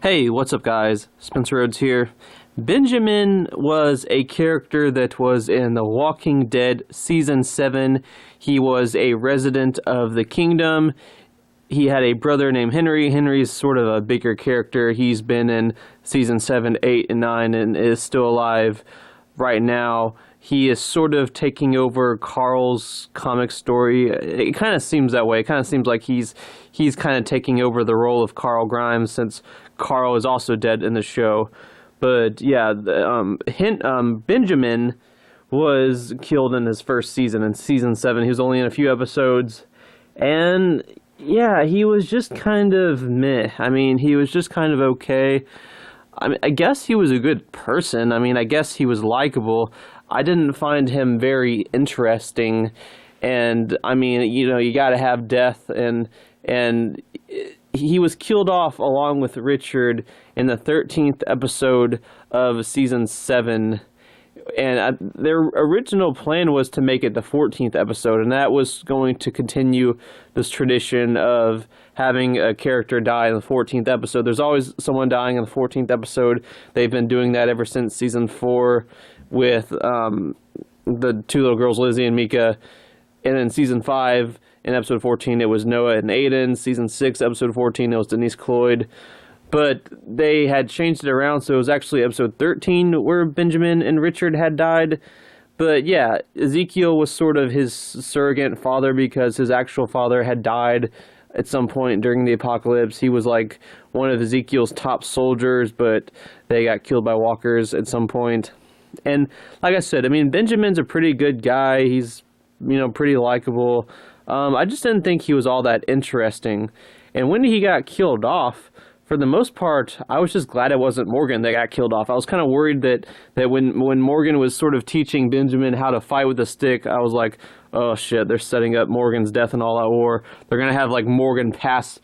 Hey, what's up, guys? Spencer Rhodes here. Benjamin was a character that was in The Walking Dead Season 7. He was a resident of the kingdom. He had a brother named Henry. Henry's sort of a bigger character. He's been in Season 7, 8, and 9 and is still alive right now. He is sort of taking over Carl's comic story. It kind of seems that way. It kind of seems like he's kind of taking over the role of Carl Grimes since Carl is also dead in the show. But yeah, Benjamin was killed in his first season, in Season 7. He was only in a few episodes. And yeah, he was just kind of meh. I mean, he was just kind of okay. I guess he was a good person. I mean, I guess he was likable. I didn't find him very interesting, and I mean, you got to have death, and he was killed off along with Richard in the 13th episode of Season 7, and their original plan was to make it the 14th episode, and that was going to continue this tradition of having a character die in the 14th episode. There's always someone dying in the 14th episode. They've been doing that ever since Season 4 with the two little girls, Lizzie and Mika. And then Season 5, in Episode 14, it was Noah and Aiden. Season 6, Episode 14, it was Denise Cloyd. But they had changed it around, so it was actually Episode 13 where Benjamin and Richard had died. But yeah, Ezekiel was sort of his surrogate father because his actual father had died at some point during the apocalypse. He was like one of Ezekiel's top soldiers, but they got killed by walkers at some point. And like I said, I mean, Benjamin's a pretty good guy. He's, pretty likable. I just didn't think he was all that interesting. And when he got killed off, for the most part, I was just glad it wasn't Morgan that got killed off. I was kind of worried that when Morgan was sort of teaching Benjamin how to fight with a stick, I was like, oh shit, they're setting up Morgan's death and all that war. They're going to have like Morgan pass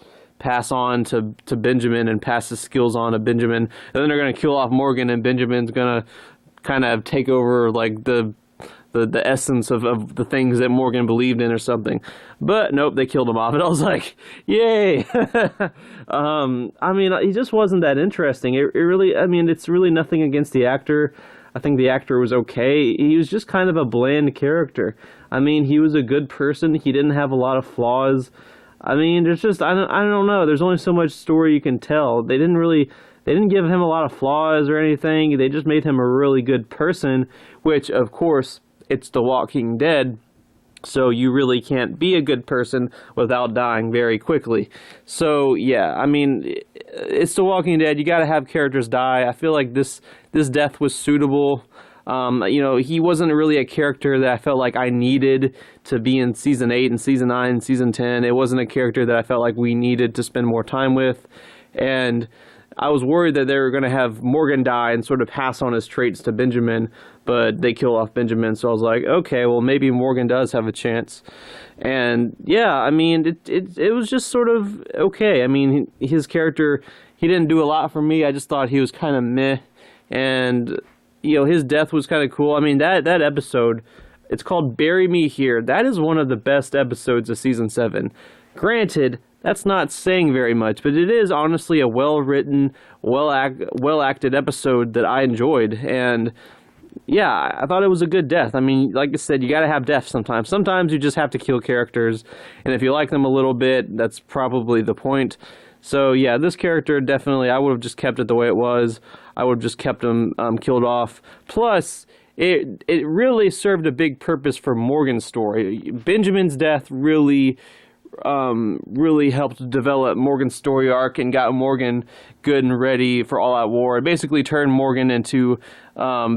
on to Benjamin and pass his skills on to Benjamin. And then they're going to kill off Morgan, and Benjamin's going to kind of take over like the essence of the things that Morgan believed in or something. But nope, they killed him off, and I was like, yay. I mean, he just wasn't that interesting. It's really nothing against the actor. I think the actor was okay. He was just kind of a bland character. I mean, he was a good person. He didn't have a lot of flaws. I mean, there's just, I don't know. There's only so much story you can tell. They didn't give him a lot of flaws or anything. They just made him a really good person, which, of course, it's The Walking Dead, so you really can't be a good person without dying very quickly. So, yeah, I mean, it's The Walking Dead. You got to have characters die. I feel like this death was suitable. He wasn't really a character that I felt like I needed to be in Season 8 and Season 9 and Season 10. It wasn't a character that I felt like we needed to spend more time with, and I was worried that they were going to have Morgan die and sort of pass on his traits to Benjamin, but they kill off Benjamin, so I was like, okay, well, maybe Morgan does have a chance. And yeah, I mean, it was just sort of okay. I mean, his character, he didn't do a lot for me. I just thought he was kind of meh, and, his death was kind of cool. I mean, that episode, it's called Bury Me Here. That is one of the best episodes of Season 7. Granted, that's not saying very much, but it is honestly a well-written, well-acted episode that I enjoyed. And yeah, I thought it was a good death. I mean, like I said, you got to have death sometimes. Sometimes you just have to kill characters, and if you like them a little bit, that's probably the point. So yeah, this character definitely, I would have just kept it the way it was. I would have just kept him killed off. Plus, it really served a big purpose for Morgan's story. Benjamin's death really helped develop Morgan's story arc and got Morgan good and ready for All Out War. It basically turned Morgan into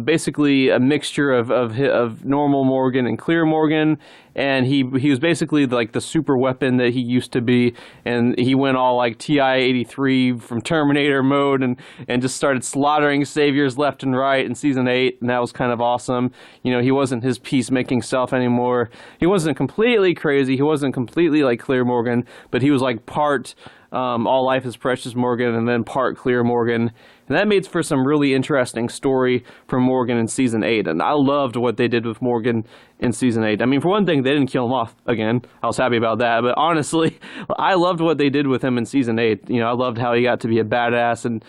basically a mixture of normal Morgan and clear Morgan, and he was basically like the super weapon that he used to be, and he went all like TI-83 from Terminator mode and just started slaughtering saviors left and right in Season 8, and that was kind of awesome. He wasn't his peacemaking self anymore. He wasn't completely crazy. He wasn't completely like clear Morgan, but he was like part All Life is Precious Morgan, and then Part Clear Morgan. And that made for some really interesting story for Morgan in Season 8. And I loved what they did with Morgan in Season 8. I mean, for one thing, they didn't kill him off again. I was happy about that. But honestly, I loved what they did with him in Season 8. You know, I loved how he got to be a badass and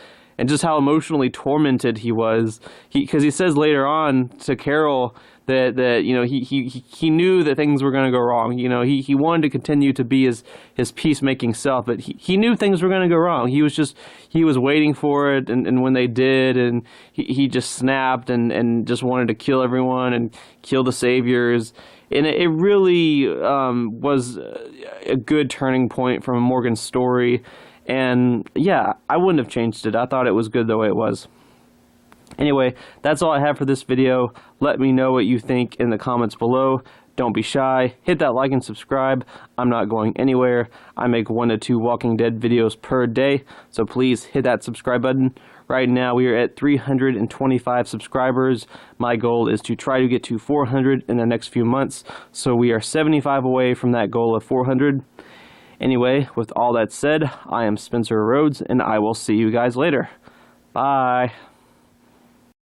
just how emotionally tormented he was. Because he says later on to Carol that you know, he knew that things were going to go wrong. You know, he wanted to continue to be his peacemaking self, but he knew things were going to go wrong. He was waiting for it, and when they did, and he just snapped and just wanted to kill everyone and kill the saviors. And it really was a good turning point from Morgan's story. And yeah, I wouldn't have changed it. I thought it was good the way it was. Anyway, that's all I have for this video. Let me know what you think in the comments below. Don't be shy. Hit that like and subscribe. I'm not going anywhere. I make 1 to 2 Walking Dead videos per day, so please hit that subscribe button. Right now we are at 325 subscribers. My goal is to try to get to 400 in the next few months, so we are 75 away from that goal of 400. Anyway, with all that said, I am Spencer Rhodes, and I will see you guys later. Bye.